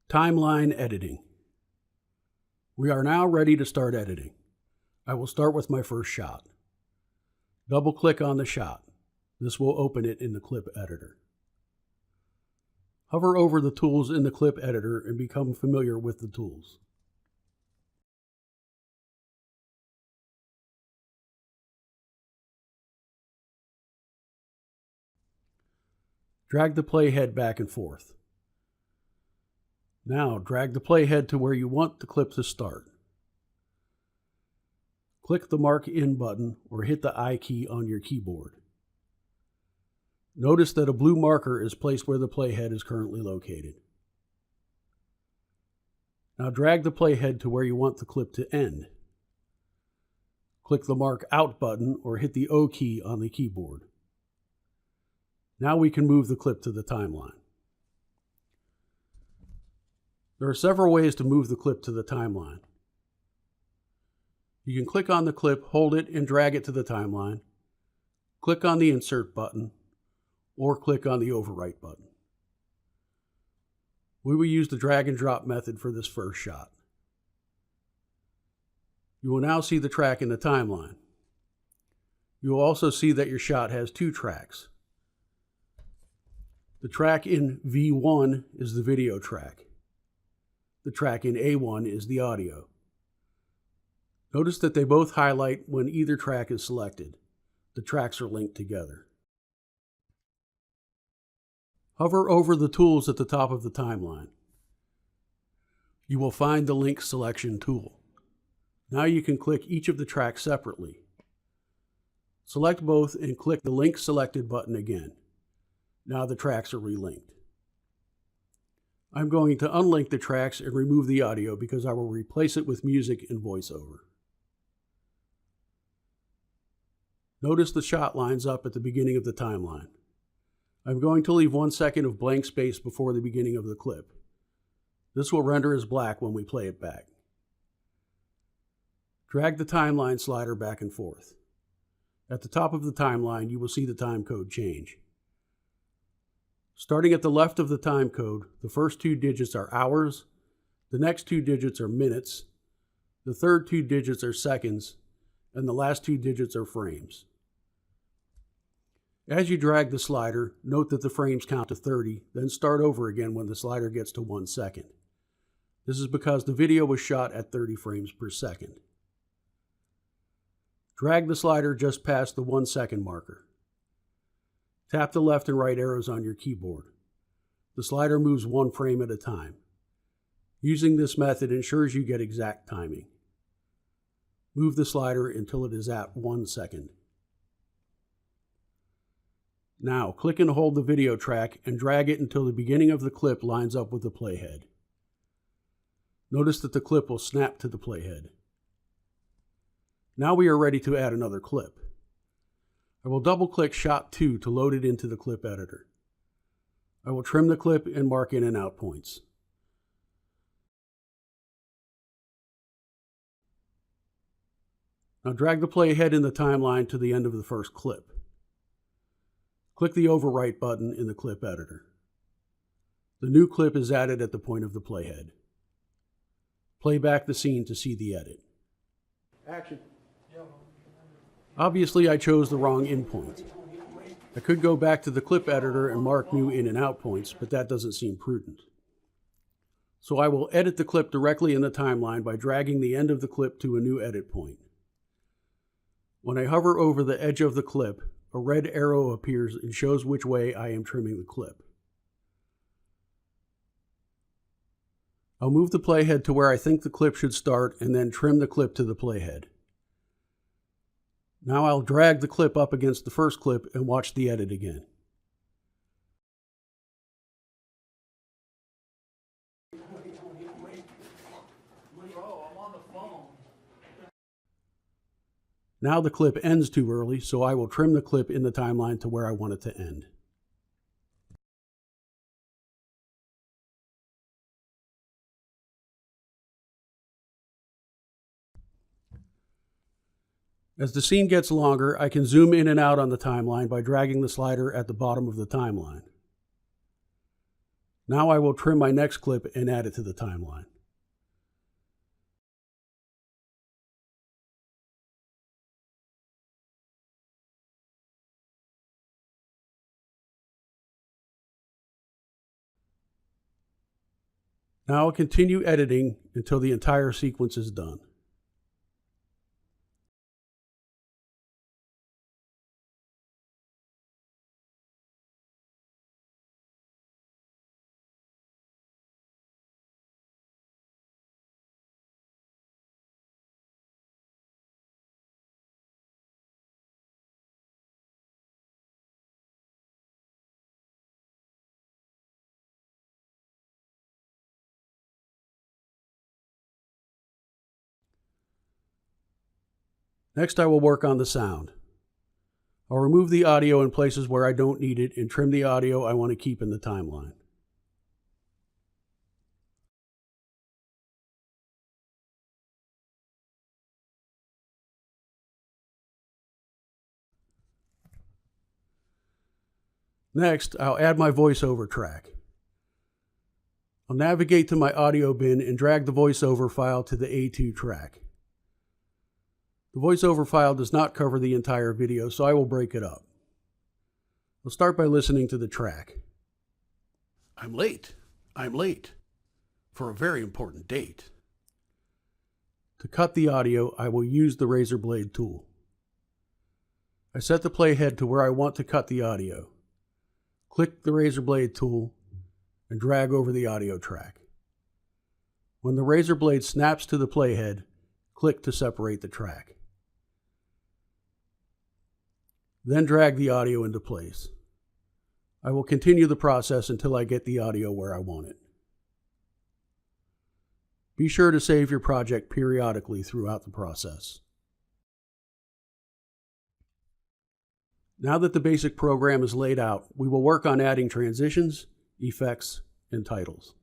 Timeline editing. We are now ready to start editing. I will start with my first shot. Double-click on the shot. This will open it in the clip editor. Hover over the tools in the clip editor and become familiar with the tools. Drag the playhead back and forth. Now drag the playhead to where you want the clip to start. Click the Mark In button or hit the I key on your keyboard. Notice that a blue marker is placed where the playhead is currently located. Now drag the playhead to where you want the clip to end. Click the Mark Out button or hit the O key on the keyboard. Now we can move the clip to the timeline. There are several ways to move the clip to the timeline. You can click on the clip, hold it, and drag it to the timeline. Click on the Insert button, or click on the Overwrite button. We will use the drag and drop method for this first shot. You will now see the track in the timeline. You will also see that your shot has two tracks. The track in V1 is the video track. The track in A1 is the audio. Notice that they both highlight when either track is selected. The tracks are linked together. Hover over the tools at the top of the timeline. You will find the link selection tool. Now you can click each of the tracks separately. Select both and click the Link Selected button again. Now the tracks are relinked. I'm going to unlink the tracks and remove the audio because I will replace it with music and voiceover. Notice the shot lines up at the beginning of the timeline. I'm going to leave 1 second of blank space before the beginning of the clip. This will render as black when we play it back. Drag the timeline slider back and forth. At the top of the timeline, you will see the time code change. Starting at the left of the time code, the first 2 digits are hours, the next 2 digits are minutes, the third 2 digits are seconds, and the last 2 digits are frames. As you drag the slider, note that the frames count to 30, then start over again when the slider gets to 1 second. This is because the video was shot at 30 frames per second. Drag the slider just past the 1 second marker. Tap the left and right arrows on your keyboard. The slider moves 1 frame at a time. Using this method ensures you get exact timing. Move the slider until it is at 1 second. Now, click and hold the video track and drag it until the beginning of the clip lines up with the playhead. Notice that the clip will snap to the playhead. Now we are ready to add another clip. I will double-click Shot 2 to load it into the clip editor. I will trim the clip and mark in and out points. Now drag the playhead in the timeline to the end of the first clip. Click the Overwrite button in the clip editor. The new clip is added at the point of the playhead. Play back the scene to see the edit. Action. Obviously, I chose the wrong in point. I could go back to the clip editor and mark new in and out points, but that doesn't seem prudent. So I will edit the clip directly in the timeline by dragging the end of the clip to a new edit point. When I hover over the edge of the clip, a red arrow appears and shows which way I am trimming the clip. I'll move the playhead to where I think the clip should start and then trim the clip to the playhead. Now I'll drag the clip up against the first clip and watch the edit again. Now the clip ends too early, so I will trim the clip in the timeline to where I want it to end. As the scene gets longer, I can zoom in and out on the timeline by dragging the slider at the bottom of the timeline. Now I will trim my next clip and add it to the timeline. Now I'll continue editing until the entire sequence is done. Next, I will work on the sound. I'll remove the audio in places where I don't need it and trim the audio I want to keep in the timeline. Next, I'll add my voiceover track. I'll navigate to my audio bin and drag the voiceover file to the A2 track. The voiceover file does not cover the entire video, so I will break it up. I'll start by listening to the track. I'm late for a very important date. To cut the audio, I will use the razor blade tool. I set the playhead to where I want to cut the audio. Click the razor blade tool and drag over the audio track. When the razor blade snaps to the playhead, click to separate the track. Then drag the audio into place. I will continue the process until I get the audio where I want it. Be sure to save your project periodically throughout the process. Now that the basic program is laid out, we will work on adding transitions, effects, and titles.